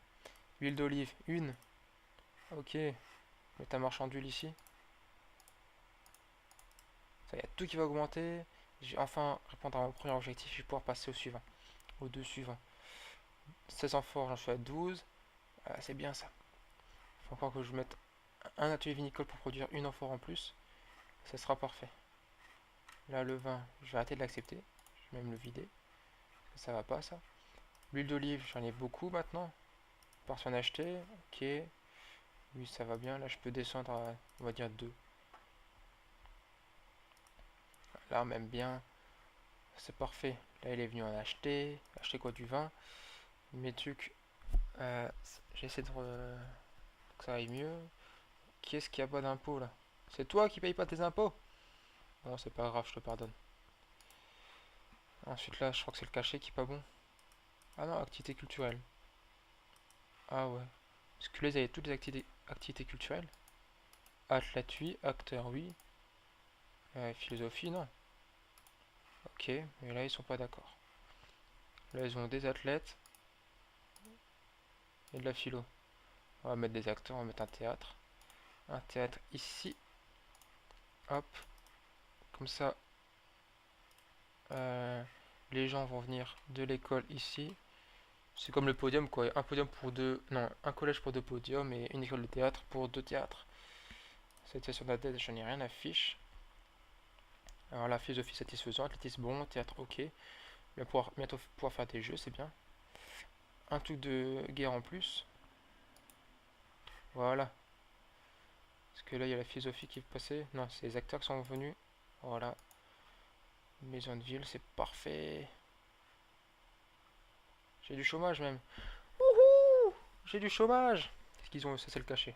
Huile d'olive, une. Ok. Mettre un marchand d'huile ici. Ça y a tout qui va augmenter. Je vais enfin répondre à mon premier objectif. Je vais pouvoir passer au suivant. Aux deux suivants. 16 amphores, j'en suis à 12. Ah, c'est bien ça. Il faut encore que je mette un atelier vinicole pour produire une amphore en plus. Ça sera parfait. Là, le vin, je vais arrêter de l'accepter. Je vais même le vider. Ça va pas, ça. L'huile d'olive, j'en ai beaucoup maintenant. Par en acheter. Ok. Oui, ça va bien. Là, je peux descendre à, on va dire, 2. Là, même bien. C'est parfait. Là, il est venu en acheter. Acheter quoi? Du vin. Mes trucs. J'essaie de que ça aille mieux. Qui est-ce qui a pas d'impôts là? C'est toi qui payes pas tes impôts? Non, c'est pas grave, je te pardonne. Ensuite, là, je crois que c'est le cachet qui est pas bon. Ah non, activité culturelle. Ah ouais. Parce que là, ils avaient toutes les activités culturelles. Athlète, oui. Acteur, oui. Philosophie, non. Ok, mais là, ils sont pas d'accord. Là, ils ont des athlètes et de la philo. On va mettre des acteurs, on va mettre un théâtre. Un théâtre ici. Hop. Comme ça, les gens vont venir de l'école ici. C'est comme le podium quoi, un podium pour deux, non, un collège pour deux podiums et une école de théâtre pour deux théâtres. C'était sur la tête, je n'ai rien à fiche. Alors la philosophie satisfaisante, athlétisme bon, théâtre ok. Bientôt pouvoir faire des jeux, c'est bien. Un truc de guerre en plus. Voilà. Parce que là il y a la philosophie qui est passée. Non, c'est les acteurs qui sont venus. Voilà. Maison de ville, c'est parfait. J'ai du chômage même. Wouhou! J'ai du chômage. Qu'est-ce qu'ils ont? Ça c'est le cachet.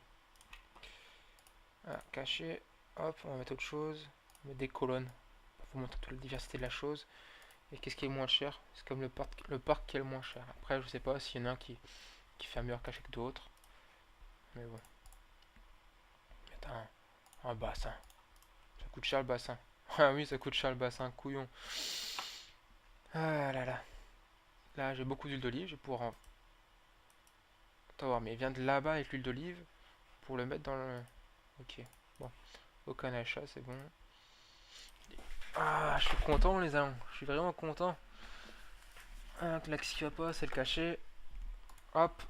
Ah, cachet. Hop, on va mettre autre chose. On va mettre des colonnes. Pour vous montrer toute la diversité de la chose. Et qu'est-ce qui est moins cher? C'est comme le parc qui est le moins cher. Après, je sais pas s'il y en a un qui fait un meilleur cachet que d'autres. Mais bon. Mettre un bassin. Ça coûte cher le bassin. Ah oui, ça coûte cher le bassin, couillon. Ah là là. Là, j'ai beaucoup d'huile d'olive. Je vais pouvoir en. Attends, voir, mais il vient de là-bas avec l'huile d'olive. Pour le mettre dans le. Ok. Bon. Aucun achat, c'est bon. Ah, je suis content, les amis. Je suis vraiment content. Ah, là, ce qui va pas, c'est le cachet. Hop.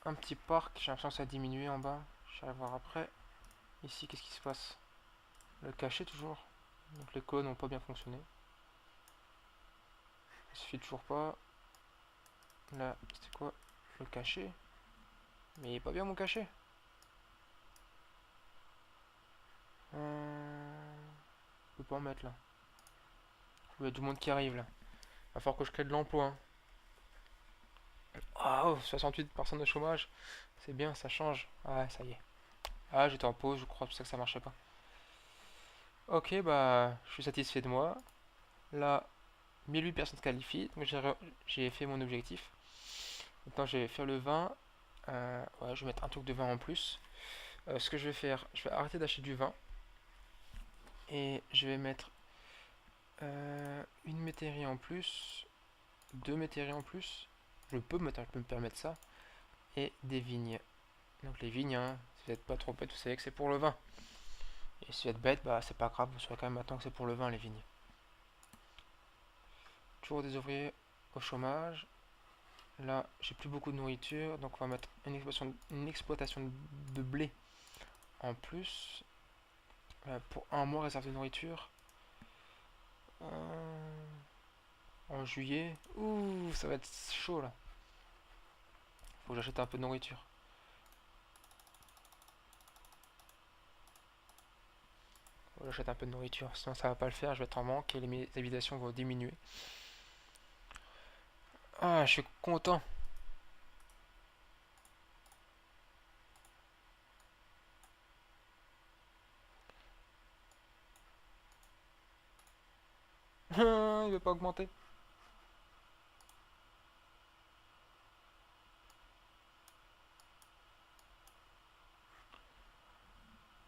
Un petit parc. J'ai l'impression que ça a diminué en bas. Je vais voir après. Ici, qu'est-ce qui se passe? Le cacher toujours. Donc les codes n'ont pas bien fonctionné. Il suffit toujours pas. Là, c'était quoi? Le cacher. Mais il est pas bien mon cachet. Je peux pas en mettre là. Il y a du monde qui arrive là. Va falloir que je crée de l'emploi. Ah, oh, 68 personnes de chômage. C'est bien, ça change. Ah, ça y est. Ah, j'étais en pause, je crois, c'est pour ça que ça marchait pas. Ok, bah, je suis satisfait de moi. Là, 1008 personnes qualifiées. Donc j'ai fait mon objectif. Maintenant, je vais faire le 20. Ouais, je vais mettre un truc de 20 en plus. Ce que je vais faire, je vais arrêter d'acheter du vin. Et je vais mettre une métairie en plus. Deux métairies en plus. Je peux me permettre ça. Et des vignes. Donc les vignes, hein, si vous n'êtes pas trop bête, vous savez que c'est pour le vin. Et si vous êtes bête, bah c'est pas grave, vous saurez quand même maintenant que c'est pour le vin les vignes. Toujours des ouvriers au chômage. Là, j'ai plus beaucoup de nourriture, donc on va mettre une exploitation de blé en plus. Pour un mois réserve de nourriture. En juillet. Ouh, ça va être chaud là. Faut que j'achète un peu de nourriture. Faut que j'achète un peu de nourriture, sinon ça va pas le faire, je vais être en manque et mes habitations vont diminuer. Ah, je suis content. Il veut pas augmenter.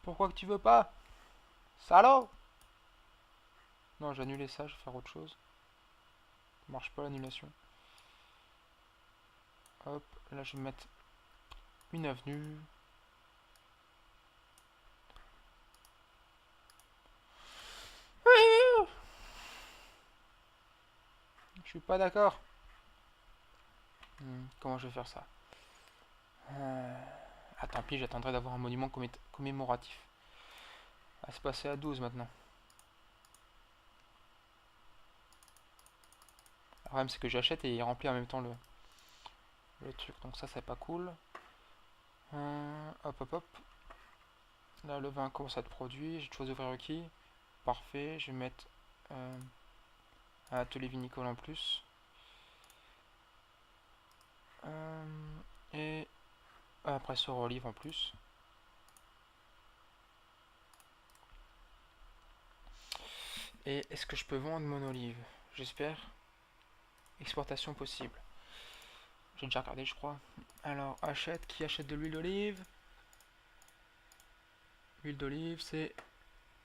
Pourquoi que tu veux pas? Salaud! Non, j'ai annulé ça, je vais faire autre chose. Ça marche pas l'annulation. Hop, là je vais mettre une avenue. Je suis pas d'accord. Comment je vais faire ça? Ah tant pis, j'attendrai d'avoir un monument commémoratif. Ah, c'est passé à 12 maintenant. Le problème c'est que j'achète et il remplit en même temps le truc. Donc ça c'est pas cool. Hop hop hop. Là le vin commence à être produit. J'ai choisi ouvrir requis. Parfait. Je vais mettre un atelier vinicole en plus. Et après sur olive en plus. Et est-ce que je peux vendre mon olive? J'espère. Exportation possible. J'ai déjà regardé, je crois. Alors, achète. Qui achète de l'huile d'olive? L'huile d'olive, c'est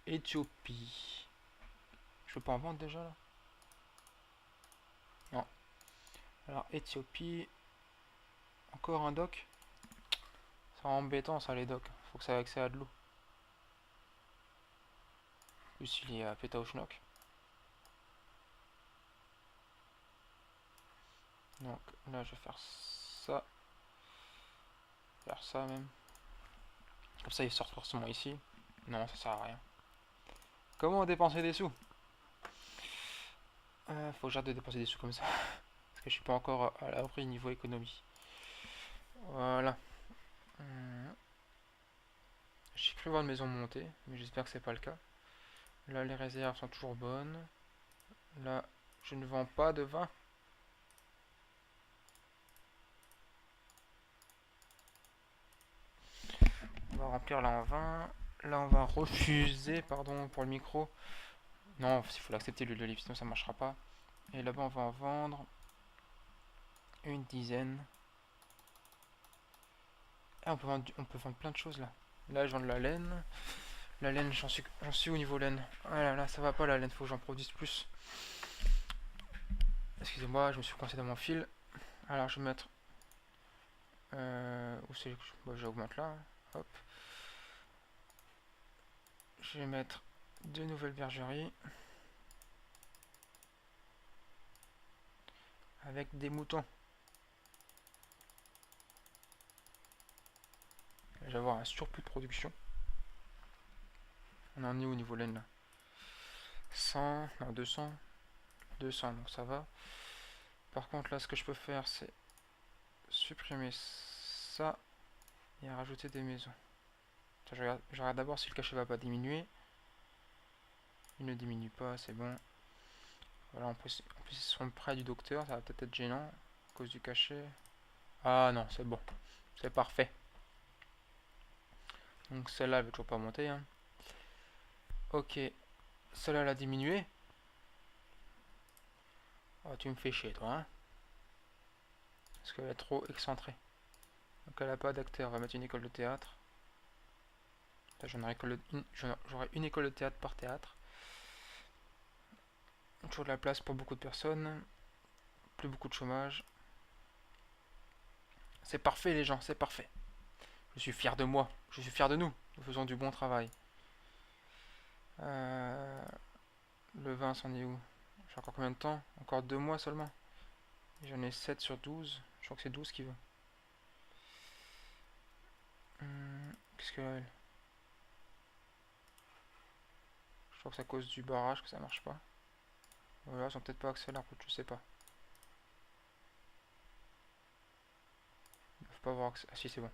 Éthiopie. Je peux pas en vendre déjà là? Non. Alors, Éthiopie. Encore un dock. C'est embêtant ça, les docks. Faut que ça ait accès à de l'eau. Plus, il est à Pétaouchnok. Donc là, je vais faire ça. Faire ça même. Comme ça, il sort forcément ici. Non, ça sert à rien. Comment dépenser des sous? Faut que j'arrête de dépenser des sous comme ça. Parce que je suis pas encore à l'abri niveau économie. Voilà. J'ai cru voir une maison montée, mais j'espère que c'est pas le cas. Là, les réserves sont toujours bonnes. Là, je ne vends pas de vin. On va remplir là en vin. Là, on va refuser, pardon pour le micro. Non, il faut l'accepter l'huile d'olive, sinon ça marchera pas. Et là-bas, on va en vendre une dizaine. Ah, on peut vendre plein de choses là. Là, je vends de la laine. La laine, j'en suis au niveau laine. Ah là là, ça va pas la laine, faut que j'en produise plus. Excusez-moi, je me suis coincé dans mon fil. Alors, je vais mettre. Où c'est que j'augmente là. Hop. Je vais mettre deux nouvelles bergeries. Avec des moutons. Je vais avoir un surplus de production. On en est où au niveau laine là? 100, non 200. 200, donc ça va. Par contre là ce que je peux faire c'est supprimer ça et rajouter des maisons. Je regarde d'abord si le cachet va pas diminuer. Il ne diminue pas, c'est bon. Voilà, en plus ils sont près du docteur, ça va peut-être être gênant à cause du cachet. Ah non, c'est bon, c'est parfait. Donc celle-là elle veut toujours pas monter, hein. Ok, celle-là elle a diminué. Oh, tu me fais chier toi, hein. Parce qu'elle est trop excentrée. Donc elle a pas d'acteur, on va mettre une école de théâtre. J'aurai une école de théâtre par théâtre. Toujours de la place pour beaucoup de personnes. Plus beaucoup de chômage. C'est parfait les gens, c'est parfait. Je suis fier de moi, je suis fier de nous. Nous faisons du bon travail. Le vin, c'en est où? J'ai encore combien de temps? Encore 2 mois seulement. J'en ai 7 sur 12. Je crois que c'est 12 qui veut. Qu'est-ce qu'elle a elle? Je crois que c'est à cause du barrage que ça marche pas. Voilà, ils ont peut-être pas accès à la route, je sais pas. Ils peuvent pas avoir accès. Ah si, c'est bon.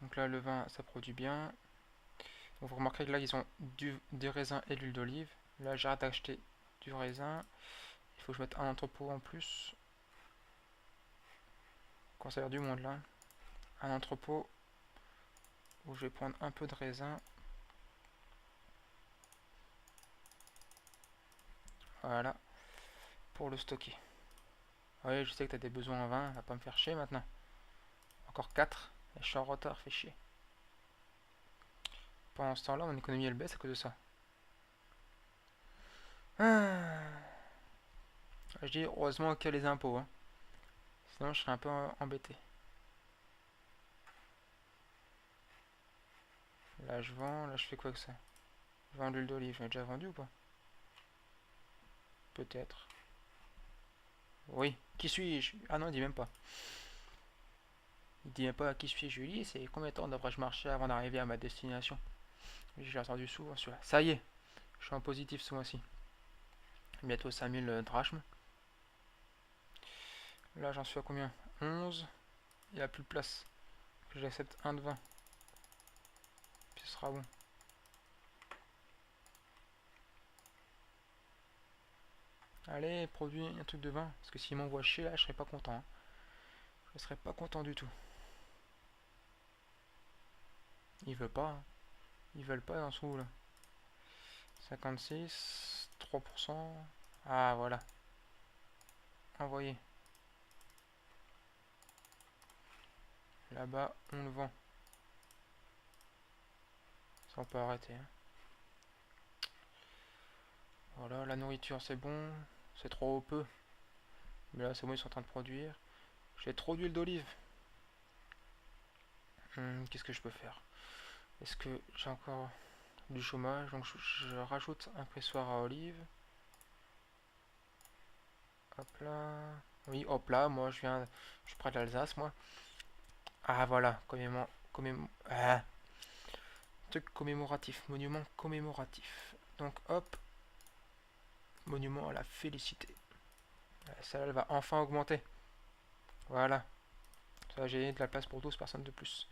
Donc là, le vin, ça produit bien. Donc vous remarquerez que là, ils ont des raisins et de l'huile d'olive. Là, j'arrête d'acheter du raisin. Il faut que je mette un entrepôt en plus. Quand ça a l'air du monde là. Un entrepôt où je vais prendre un peu de raisin. Voilà. Pour le stocker. Oui, je sais que tu as des besoins en vin. Va pas me faire chier maintenant. Encore 4. Et je suis en retard, fait chier. Pendant ce temps-là, mon économie elle baisse à cause de ça. Ah. Je dis heureusement qu'il y a les impôts, hein. Sinon je serais un peu embêté. Là je vends, là je fais quoi que ça? Je vends de l'huile d'olive, j'en ai déjà vendu ou pas? Peut-être. Oui, qui suis-je? Ah non, il dit même pas. Il dit même pas qui suis-je, Julie, c'est combien de temps devrais-je marcher avant d'arriver à ma destination? J'ai entendu souvent celui-là. Ça y est, je suis en positif ce mois-ci. Bientôt 5000 drachmes. Là j'en suis à combien? 11. Il n'y a plus de place. J'accepte un de 20. Puis ce sera bon. Allez, produis un truc de 20. Parce que s'il m'envoie chier là, je serais pas content, hein. Je serais pas content du tout. Il veut pas, hein. Ils veulent pas en dessous là. 56, 3%. Ah voilà. Envoyé. Là-bas, on le vend. Ça on peut arrêter, hein. Voilà, la nourriture c'est bon. C'est trop peu. Mais là c'est bon, ils sont en train de produire. J'ai trop d'huile d'olive. Qu'est-ce que je peux faire? Est-ce que j'ai encore du chômage? Donc je rajoute un pressoir à olive. Hop là. Oui, hop là, moi je suis près de l'Alsace, moi. Ah voilà, truc commémoratif, monument commémoratif. Donc hop, monument à la félicité. Ça elle va enfin augmenter. Voilà. Ça va gagner de la place pour 12 personnes de plus.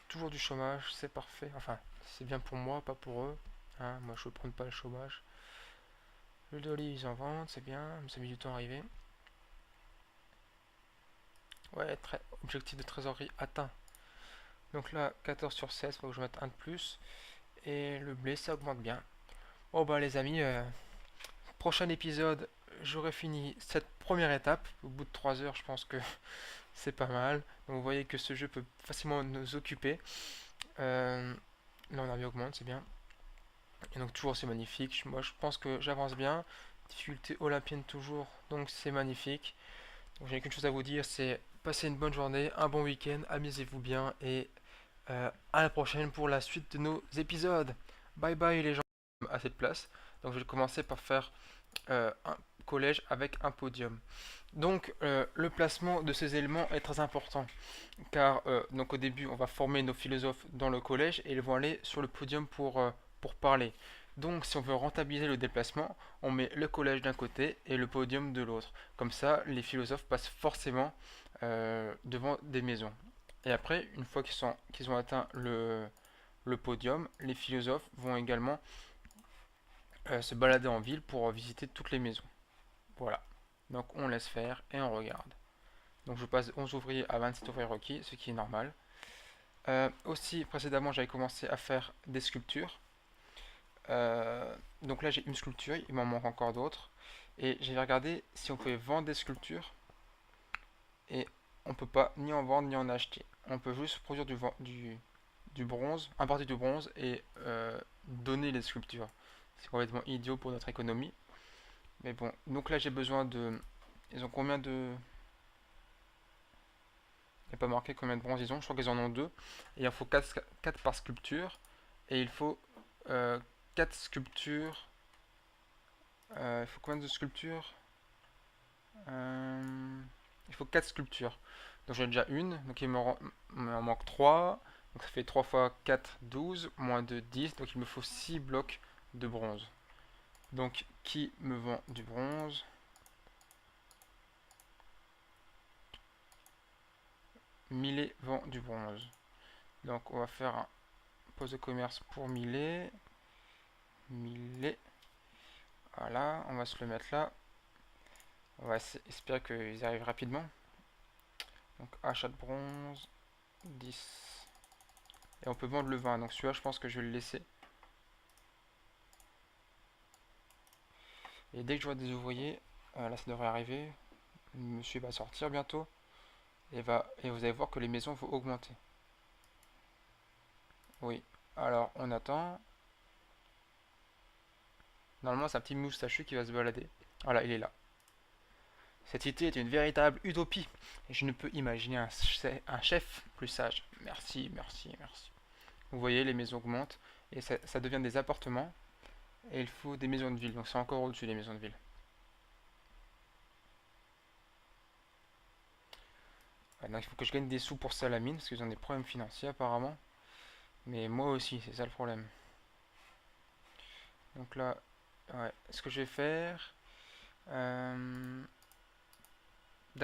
Toujours du chômage, c'est parfait. Enfin, c'est bien pour moi, pas pour eux, hein. Moi je ne prends pas le chômage. L'huile d'olive ils en vendent, c'est bien, mais ça met du temps à arriver. Ouais, objectif de trésorerie atteint. Donc là, 14 sur 16, faut que je mette un de plus. Et le blé, ça augmente bien. Bon bah les amis, prochain épisode, j'aurai fini cette première étape. Au bout de 3 heures, je pense que c'est pas mal. Donc vous voyez que ce jeu peut facilement nous occuper. Là, on a vu augmente, c'est bien. Et donc toujours c'est magnifique. Moi, je pense que j'avance bien. Difficulté olympienne toujours, donc c'est magnifique. Donc j'ai qu'une chose à vous dire, c'est passez une bonne journée, un bon week-end, amusez-vous bien et à la prochaine pour la suite de nos épisodes. Bye bye les gens à cette place. Donc je vais commencer par faire collège avec un podium. Donc le placement de ces éléments est très important car donc au début on va former nos philosophes dans le collège et ils vont aller sur le podium pour parler. Donc si on veut rentabiliser le déplacement, on met le collège d'un côté et le podium de l'autre. Comme ça les philosophes passent forcément devant des maisons. Et après, une fois qu'ils ont atteint le podium, les philosophes vont également se balader en ville pour visiter toutes les maisons. Voilà. Donc on laisse faire et on regarde. Donc je passe 11 ouvriers à 27 ouvriers requis, ce qui est normal. Aussi, précédemment, j'avais commencé à faire des sculptures. Donc là, j'ai une sculpture, il m'en manque encore d'autres. Et j'ai regardé si on pouvait vendre des sculptures. Et on peut pas ni en vendre ni en acheter. On peut juste produire du bronze, importer du bronze et donner les sculptures. C'est complètement idiot pour notre économie. Mais bon, donc là j'ai besoin de... Ils ont combien de... Il n'y a pas marqué combien de bronze ils ont, je crois qu'ils en ont 2. Et il en faut 4 par sculpture. Et il faut 4 sculptures. Il faut combien de sculptures Il faut 4 sculptures. Donc j'en ai déjà une, donc il m'en manque 3. Donc ça fait 3 fois 4, 12, moins 2, 10. Donc il me faut 6 blocs de bronze. Donc qui me vend du bronze? Millet vend du bronze. Donc on va faire un poste de commerce pour Millet. Millet. Voilà, on va se le mettre là. On va espérer qu'ils arrivent rapidement. Donc achat de bronze, 10. Et on peut vendre le vin. Donc celui-là, je pense que je vais le laisser. Et dès que je vois des ouvriers, là ça devrait arriver. Le monsieur va sortir bientôt. Et vous allez voir que les maisons vont augmenter. Oui. Alors on attend. Normalement c'est un petit moustachu qui va se balader. Voilà, il est là. Cette cité est une véritable utopie. Et je ne peux imaginer un chef plus sage. Merci, merci, merci. Vous voyez, les maisons augmentent. Et ça devient des appartements. Et il faut des maisons de ville. Donc c'est encore au-dessus des maisons de ville. Donc il faut que je gagne des sous pour Salamine. Parce qu'ils ont des problèmes financiers apparemment. Mais moi aussi, c'est ça le problème. Donc là, ouais. Ce que je vais faire... d'un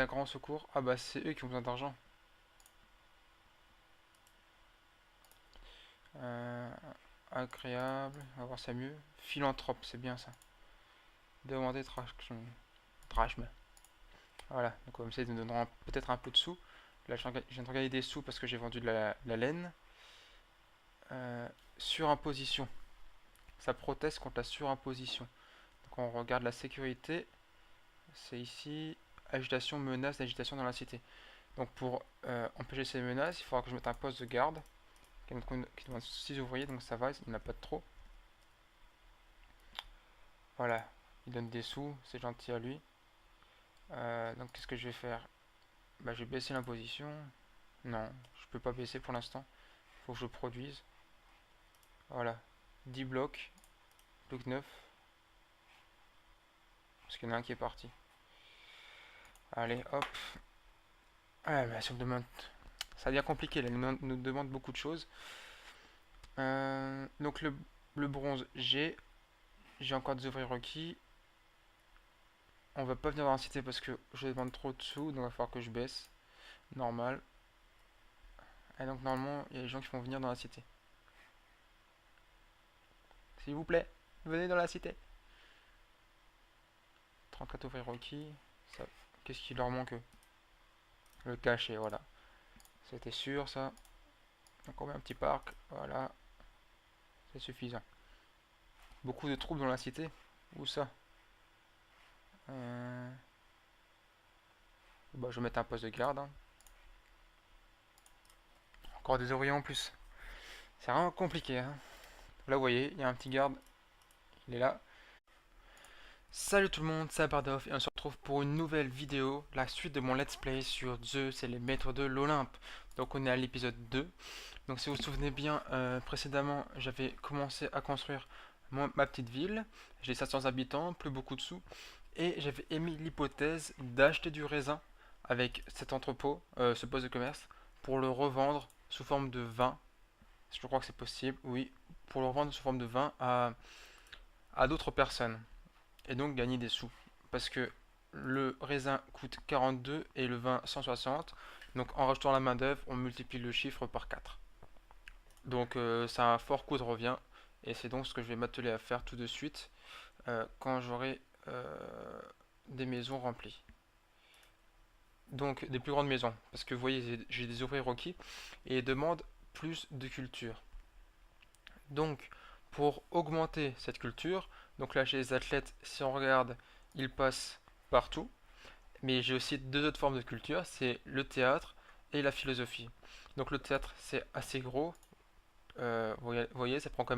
grand secours. Ah bah c'est eux qui ont besoin d'argent. Agréable, on va voir ça mieux. Philanthrope, c'est bien ça. Demander drachme. Voilà, donc comme ça ils nous donneront peut-être un peu de sous. Là je viens de regarder des sous parce que j'ai vendu de la laine. Surimposition. Ça proteste contre la surimposition. Donc on regarde la sécurité. C'est ici. Agitation, menace, d'agitation dans la cité. Donc pour empêcher ces menaces, il faudra que je mette un poste de garde qui demande 6 ouvriers, donc ça va, il n'y en a pas de trop. Voilà, il donne des sous, c'est gentil à lui. Donc qu'est-ce que je vais faire? Bah, je vais baisser l'imposition. Non, je peux pas baisser pour l'instant. Il faut que je produise. Voilà, 10 blocs, bloc 9. Parce qu'il y en a un qui est parti. Allez, hop. Ah, bah, ça me demande... Ça devient compliqué, là, il nous demande beaucoup de choses. Donc le bronze, j'ai encore des ouvriers requis. On va pas venir dans la cité parce que je demande trop de sous, donc il va falloir que je baisse. Normal. Et donc normalement, il y a des gens qui vont venir dans la cité. S'il vous plaît, venez dans la cité. 34 ouvriers requis. Qu'est-ce qui leur manque? Le cachet, voilà. C'était sûr ça. Donc on met un petit parc, voilà. C'est suffisant. Beaucoup de troupes dans la cité. Où ça? Bah, je vais mettre un poste de garde. Hein. Encore des ouvriers en plus. C'est vraiment compliqué. Hein. Là, vous voyez, il y a un petit garde. Il est là. Salut tout le monde, c'est Bardoff et on se retrouve pour une nouvelle vidéo, la suite de mon let's play sur Zeus et les maîtres de l'Olympe. Donc on est à l'épisode 2. Donc si vous vous souvenez bien, précédemment j'avais commencé à construire ma petite ville. J'ai 700 habitants, plus beaucoup de sous. Et j'avais émis l'hypothèse d'acheter du raisin avec cet entrepôt, ce poste de commerce, pour le revendre sous forme de vin. Je crois que c'est possible, oui, pour le revendre sous forme de vin à d'autres personnes. Et donc gagner des sous. Parce que le raisin coûte 42 et le vin 160. Donc en rajoutant la main d'œuvre, on multiplie le chiffre par 4. Donc ça a un fort coût de revient. Et c'est donc ce que je vais m'atteler à faire tout de suite quand j'aurai des maisons remplies. Donc des plus grandes maisons. Parce que vous voyez, j'ai des ouvriers requis et ils demandent plus de culture. Donc pour augmenter cette culture, donc là chez les athlètes, si on regarde, ils passent partout. Mais j'ai aussi deux autres formes de culture, c'est le théâtre et la philosophie. Donc le théâtre c'est assez gros, vous voyez, ça prend quand même